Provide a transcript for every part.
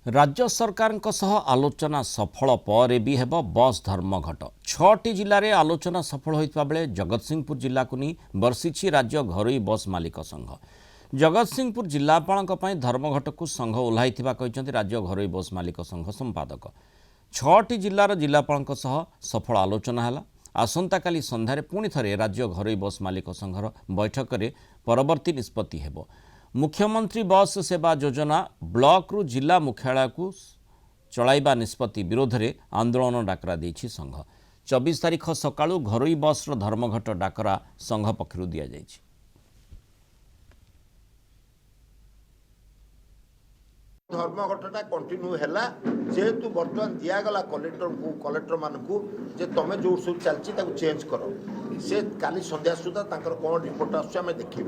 राज्य सरकारଙ୍କ सह आलोचना सफल पर भी हेब बस धर्मघट 6टी जिले में आलोचना सफल होता बेले जगतसिंहपुर जिला को नहीं बर्षिछि राज्य घरोई बस मालिक संघ। जगतसिंहपुर जिलापाल धर्मघट को संघ ओह्लाई राज्य घरोई बस मालिक संघ संपादक 6टी जिलार जिलापाल सह सफल आलोचना है। आसंता काली संध्यारे पुणी थे राज्य घरोई बस मालिक संघर बैठक में परवर्ती निष्पत्ति हेब। मुख्यमंत्री बस सेवा योजना ब्लॉक रु जिला मुख्यालय को चलाइबा निष्पत्ति विरोध में आंदोलन डाकरा देछि संघ। 24 तारीख सकाळु घरोई बस धर्मघट डाकरा संघ पक्षरु दिया जाइछि। धर्मघटटा कंटिन्यू हैला जेहेतु बर्तमान दिगला कलेक्टर मानकू जे तुम जो सब चलती चेंज कर से काली संध्या सुधा कौन रिपोर्ट आम देखू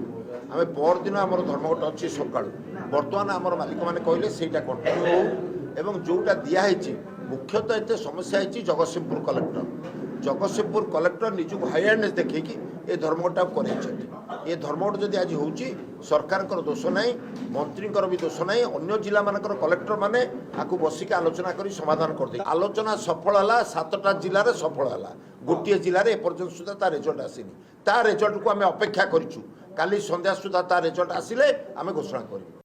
आम पर दिन आम धर्मघट अच्छी सका बर्तमान आम मालिक मैंने कहले से कंटिन्यू हो जोटा दिखाई मुख्यतः एत समस्या है जगतसिंहपुर कलेक्टर निजक हाइएंडनेस देखिए ये धर्मघटा कर धर्मघट जदि आज हो सरकार दोष ना मंत्री भी दोष ना अन्य जिला मानकर कलेक्टर मैंने आपको बसिक आलोचना कर समाधान कर आलोचना सफल है 7टा जिले सफल है गोटे जिले एपर्यंत सुधा ता रिजल्ट आसीनी ता रिजल्ट को आम अपेक्षा करूँ काली संध्या सुधा ता रिजल्ट आसिले आम घोषणा करूँ।